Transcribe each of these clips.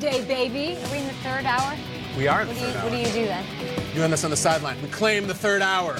Day, baby. Are we in the third hour? We are in the third hour. What do you do then? Doing this on the sideline. We claim the third hour.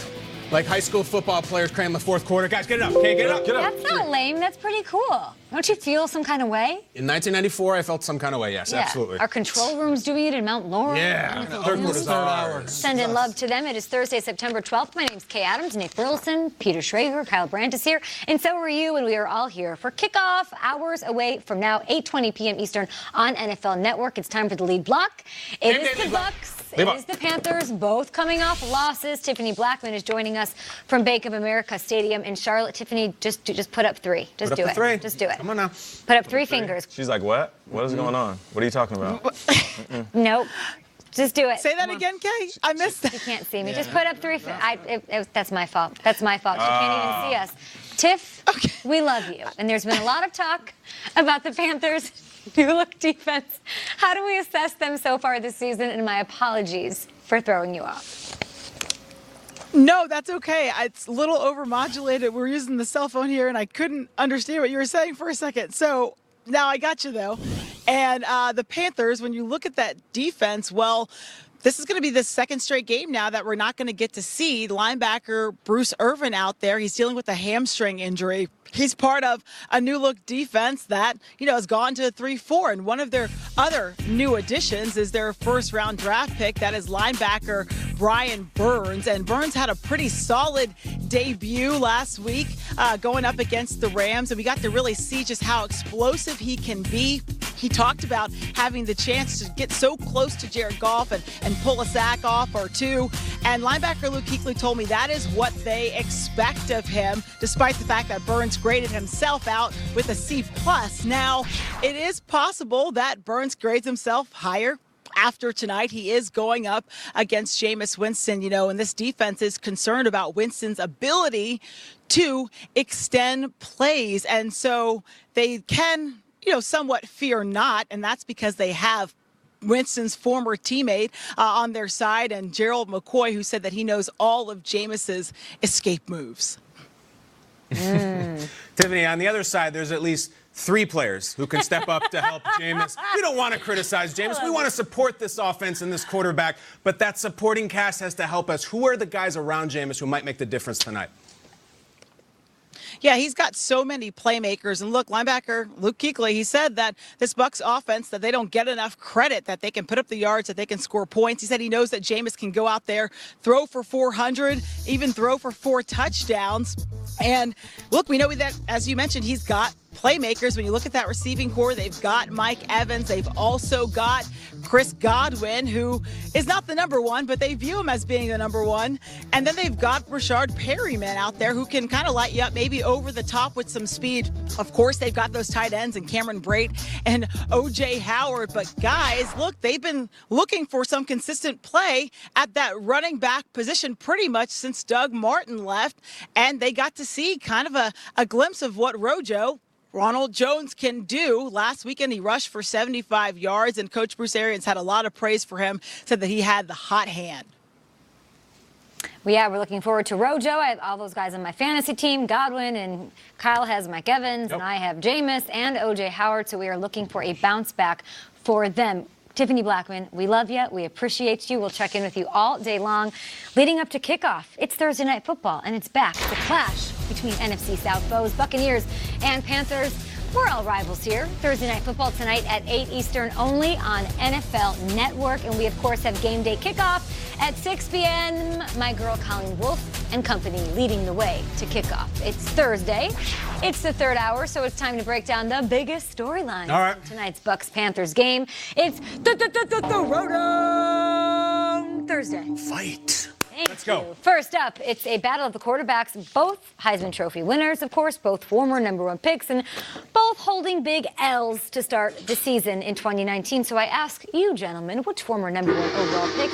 Like high school football players claim the fourth quarter. Guys, get it up. Okay, get it up. Get it up. That's not lame. That's pretty cool. Don't you feel some kind of way? In 1994, I felt some kind of way, yes, absolutely. Our control room's doing it in Mount Laurel. Yeah. Third hour. Sending love to them. It is Thursday, September 12th. My name's Kay Adams, Nate Burleson, Peter Schrager, Kyle Brandt is here, and so are you, and we are all here for kickoff hours away from now, 8:20 p.m. Eastern on NFL Network. It's time for the lead block. It is the Bucks. It is the Panthers, both coming off losses. Tiffany Blackman is joining us from Bank of America Stadium in Charlotte. Tiffany, just put up three. Just do it. Three. Just do it. Come on now. Put up three fingers. She's like, what? What is going on? What are you talking about? Nope. Just do it. Say that again, Kay. I missed that. You can't see me. Just put up three. That's my fault. That's my fault. She can't even see us. Tiff, we love you. And there's been a lot of talk about the Panthers' new look defense. How do we assess them so far this season? And my apologies for throwing you off. No, that's okay. It's a little overmodulated. We're using the cell phone here, and I couldn't understand what you were saying for a second. So now I got you, though. And the Panthers, when you look at that defense, well, this is going to be the second straight game now that we're not going to get to see linebacker Bruce Irvin out there. He's dealing with a hamstring injury. He's part of a new look defense that, has gone to 3-4. And one of their other new additions is their first round draft pick. That is linebacker Brian Burns. And Burns had a pretty solid debut last week going up against the Rams. And we got to really see just how explosive he can be. He talked about having the chance to get so close to Jared Goff and pull a sack off or two. And linebacker Luke Kuechly told me that is what they expect of him, despite the fact that Burns graded himself out with a C+. Now, it is possible that Burns grades himself higher after tonight. He is going up against Jameis Winston, and this defense is concerned about Winston's ability to extend plays. And so they can, somewhat fear not, and that's because they have Winston's former teammate on their side, and Gerald McCoy, who said that he knows all of Jameis's escape moves. Tiffany, on the other side, there's at least three players who can step up to help Jameis. We don't want to criticize Jameis. We want to support this offense and this quarterback, but that supporting cast has to help us. Who are the guys around Jameis who might make the difference tonight? Yeah, he's got so many playmakers. And look, linebacker Luke Kuechly, he said that this Bucs offense, that they don't get enough credit, that they can put up the yards, that they can score points. He said he knows that Jameis can go out there, throw for 400, even throw for 4 touchdowns. And look, we know that, as you mentioned, he's got playmakers. When you look at that receiving core, they've got Mike Evans. They've also got Chris Godwin, who is not the number one, but they view him as being the number one. And then they've got Rashard Perryman out there who can kind of light you up, maybe over the top with some speed. Of course, they've got those tight ends and Cameron Brate and O.J. Howard. But guys, look, they've been looking for some consistent play at that running back position pretty much since Doug Martin left. And they got to see kind of a glimpse of what Ronald Jones can do. Last weekend, he rushed for 75 yards, and Coach Bruce Arians had a lot of praise for him, said that he had the hot hand. Well, yeah, we're looking forward to Rojo. I have all those guys on my fantasy team, Godwin, and Kyle has Mike Evans, and I have Jameis and O.J. Howard, so we are looking for a bounce back for them. Tiffany Blackman, we love you. We appreciate you. We'll check in with you all day long. Leading up to kickoff, it's Thursday Night Football, and it's back. The clash between NFC South foes, Buccaneers and Panthers. We're all rivals here. Thursday Night Football tonight at 8 Eastern only on NFL Network. And we, of course, have game day kickoff at 6 p.m. My girl Colleen Wolfe and company leading the way to kickoff. It's Thursday. It's the third hour, so it's time to break down the biggest storylines. All right. Tonight's Bucks-Panthers game. It's the Roto Thursday. Fight. Let's go. First up, it's a battle of the quarterbacks, both Heisman Trophy winners, of course, both former #1 picks, and both holding big L's to start the season in 2019. So I ask you, gentlemen, which former #1 overall pick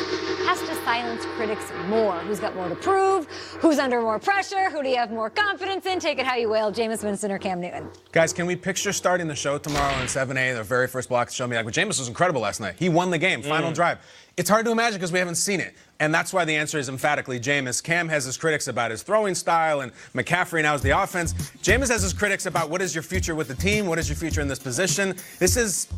has to silence critics more? Who's got more to prove? Who's under more pressure? Who do you have more confidence in? Take it how you will, Jameis Winston or Cam Newton. Guys, can we picture starting the show tomorrow on 7A, the very first block to show me, like, well, Jameis was incredible last night. He won the game, final drive. It's hard to imagine because we haven't seen it. And that's why the answer is emphatically Jameis. Cam has his critics about his throwing style, and McCaffrey now is the offense. Jameis has his critics about what is your future with the team, what is your future in this position. This is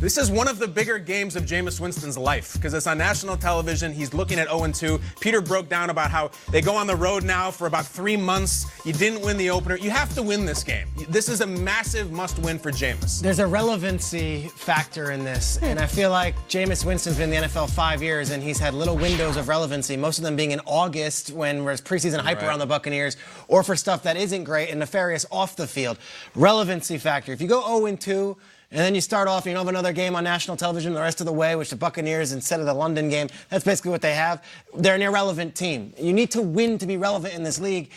This is one of the bigger games of Jameis Winston's life because it's on national television. He's looking at 0-2. Peter broke down about how they go on the road now for about 3 months. You didn't win the opener. You have to win this game. This is a massive must-win for Jameis. There's a relevancy factor in this, and I feel like Jameis Winston's been in the NFL 5 years, and he's had little windows of relevancy, most of them being in August when there's preseason hype around the Buccaneers, or for stuff that isn't great and nefarious off the field. Relevancy factor. If you go 0-2, and then you start off, you don't have another game on national television the rest of the way, which the Buccaneers, instead of the London game, that's basically what they have. They're an irrelevant team. You need to win to be relevant in this league.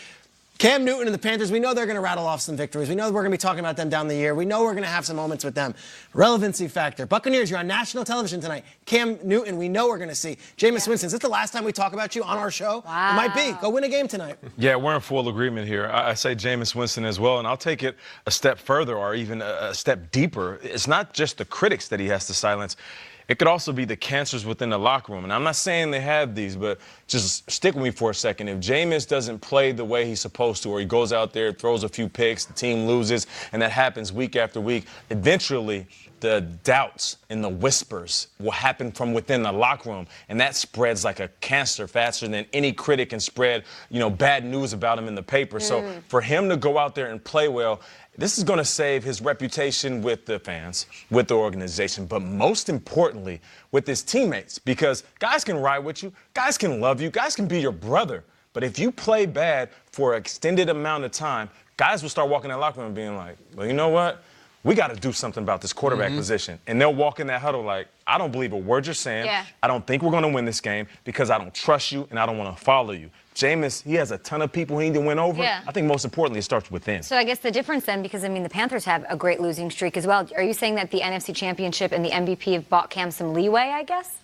Cam Newton and the Panthers, we know they're going to rattle off some victories. We know we're going to be talking about them down the year. We know we're going to have some moments with them. Relevancy factor. Buccaneers, you're on national television tonight. Cam Newton, we know we're going to see. Jameis Winston, is this the last time we talk about you on our show? Wow. It might be. Go win a game tonight. Yeah, we're in full agreement here. I say Jameis Winston as well, and I'll take it a step further or even a step deeper. It's not just the critics that he has to silence. It could also be the cancers within the locker room. And I'm not saying they have these, but just stick with me for a second. If Jameis doesn't play the way he's supposed to, or he goes out there, throws a few picks, the team loses, and that happens week after week, eventually the doubts and the whispers will happen from within the locker room. And that spreads like a cancer faster than any critic can spread, bad news about him in the paper. So for him to go out there and play well, this is going to save his reputation with the fans, with the organization, but most importantly, with his teammates, because guys can ride with you, guys can love you, guys can be your brother. But if you play bad for an extended amount of time, guys will start walking in that locker room and being like, well, you know what? We got to do something about this quarterback position. And they'll walk in that huddle like, I don't believe a word you're saying. Yeah. I don't think we're going to win this game because I don't trust you and I don't want to follow you. Jameis, he has a ton of people he need to win over. Yeah. I think most importantly, it starts within. So I guess the difference then, because, the Panthers have a great losing streak as well. Are you saying that the NFC Championship and the MVP have bought Cam some leeway, I guess?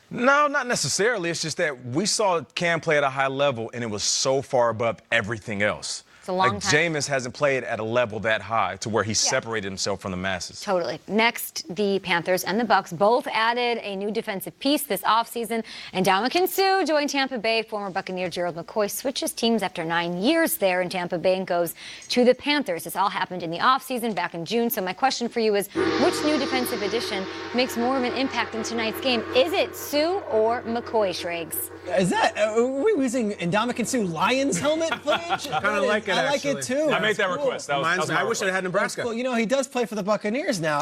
No, not necessarily. It's just that we saw Cam play at a high level, and it was so far above everything else. It's a long time. Jameis hasn't played at a level that high to where he separated himself from the masses. Totally. Next, the Panthers and the Bucs both added a new defensive piece this offseason. And Ndamukong Suh joined Tampa Bay. Former Buccaneer Gerald McCoy switches teams after 9 years there in Tampa Bay and goes to the Panthers. This all happened in the offseason back in June. So my question for you is, which new defensive addition makes more of an impact in tonight's game? Is it Suh or McCoy, Schrags? Is that, are we using Ndamukong Suh Lions helmet footage? Kind of like it, I like it actually. too. I made that That's cool. request. That was I wish I had Nebraska. Well, he does play for the Buccaneers now.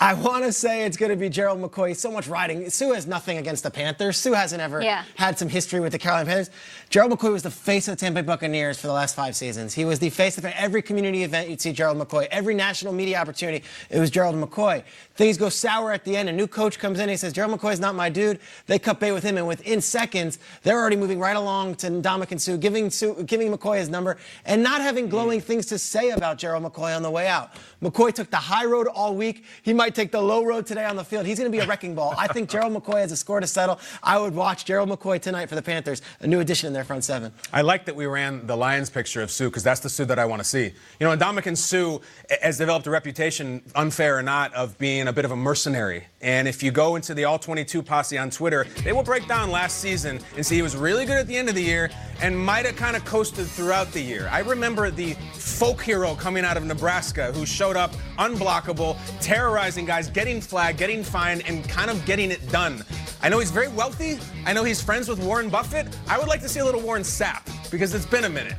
I want to say it's going to be Gerald McCoy. So much riding. Suh has nothing against the Panthers. Suh hasn't ever had some history with the Carolina Panthers. Gerald McCoy was the face of the Tampa Bay Buccaneers for the last 5 seasons. He was the face of every community event you'd see Gerald McCoy. Every national media opportunity, it was Gerald McCoy. Things go sour at the end. A new coach comes in and he says, Gerald McCoy's not my dude. They cut bait with him, and within seconds, they're already moving right along to Ndamukong Suh, giving McCoy his number, and not having glowing things to say about Gerald McCoy on the way out. McCoy took the high road all week. He might take the low road today on the field. He's going to be a wrecking ball. I think Gerald McCoy has a score to settle. I would watch Gerald McCoy tonight for the Panthers, a new addition in their front seven. I like that we ran the Lions picture of Suh because that's the Suh that I want to see. Ndamukong Suh has developed a reputation, unfair or not, of being a bit of a mercenary. And if you go into the All-22 posse on Twitter, they will break down last season and see he was really good at the end of the year and might have kind of coasted throughout the year. I remember the folk hero coming out of Nebraska who showed up unblockable, terrorizing guys, getting flagged, getting fined, and kind of getting it done. I know he's very wealthy. I know he's friends with Warren Buffett. I would like to see a little Warren Sapp because it's been a minute.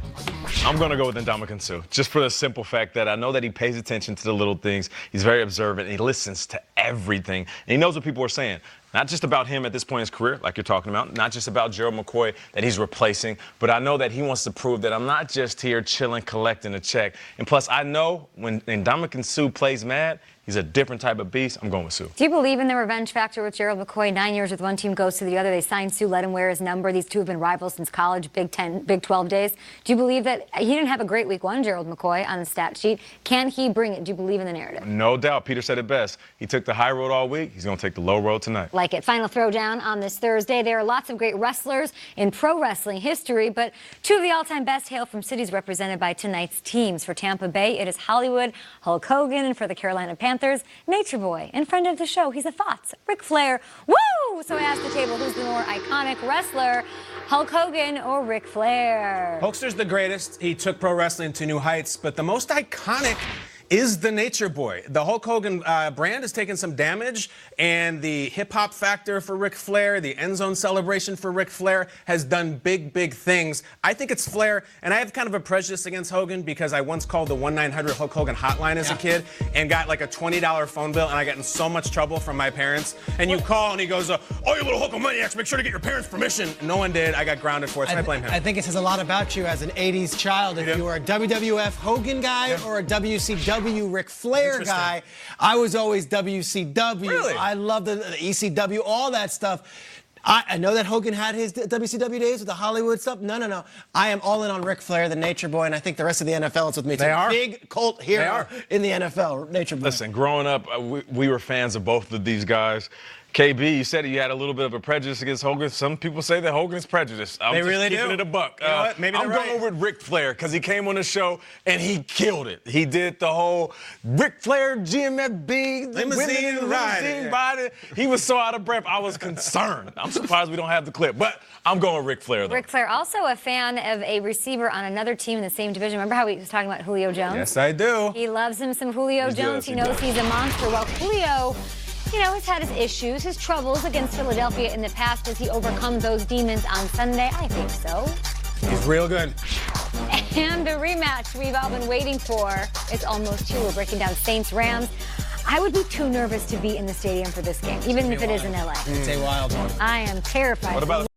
I'm going to go with Ndamukong Suh, just for the simple fact that I know that he pays attention to the little things. He's very observant. And he listens to everything. And he knows what people are saying. Not just about him at this point in his career, like you're talking about, not just about Gerald McCoy that he's replacing, but I know that he wants to prove that I'm not just here chilling, collecting a check. And plus, I know when Ndamukong Suh plays mad, he's a different type of beast. I'm going with Suh. Do you believe in the revenge factor with Gerald McCoy? 9 years with one team, goes to the other. They signed Suh, let him wear his number. These two have been rivals since college, Big 10, Big 12 days. Do you believe that he didn't have a great week one, Gerald McCoy, on the stat sheet? Can he bring it? Do you believe in the narrative? No doubt. Peter said it best. He took the high road all week. He's going to take the low road tonight. Like it. Final throwdown on this Thursday. There are lots of great wrestlers in pro wrestling history, but two of the all-time best hail from cities represented by tonight's teams. For Tampa Bay, it is Hollywood, Hulk Hogan, and for the Carolina Panthers, Nature Boy and friend of the show, he's a Fox, Ric Flair. Woo! So I asked the table, who's the more iconic wrestler, Hulk Hogan or Ric Flair? Hulkster's the greatest. He took pro wrestling to new heights, but the most iconic is the nature boy. The Hulk Hogan brand has taken some damage, and the hip-hop factor for Ric Flair, the end zone celebration for Ric Flair has done big, big things. I think it's Flair, and I have kind of a prejudice against Hogan because I once called the 1-900-HULK HOGAN hotline as a kid and got like a $20 phone bill, and I got in so much trouble from my parents. And you call, and he goes, "Oh, you little Hulkamaniacs, make sure to get your parents' permission." No one did. I got grounded for it, so I blame him. I think it says a lot about you as an 80s child. If you were a WWF Hogan guy or a WCW Ric Flair guy, I was always WCW. Really? I love the ECW, all that stuff. I know that Hogan had his WCW days with the Hollywood stuff. No. I am all in on Ric Flair, the Nature Boy, and I think the rest of the NFL is with me. They are. Big cult hero in the NFL, Nature Boy. Listen, growing up, we were fans of both of these guys. KB, you said you had a little bit of a prejudice against Hogan. Some people say that Hogan is prejudiced. They really do. Keeping it a buck. You know what? Maybe I'm they're right. going with Ric Flair because he came on the show and he killed it. He did the whole Ric Flair GMFB limousine ride. He was so out of breath. I was concerned. I'm surprised we don't have the clip, but I'm going with Ric Flair, though. Ric Flair, also a fan of a receiver on another team in the same division. Remember how he was talking about Julio Jones? Yes, I do. He loves him some Julio Jones. He knows he's a monster. Well, Julio, has had his issues, his troubles against Philadelphia in the past. Does he overcome those demons on Sunday? I think so. He's real good. And the rematch we've all been waiting for. It's almost here. We're breaking down Saints-Rams. I would be too nervous to be in the stadium for this game, even if it is in LA. It's a wild one. I am terrified. What about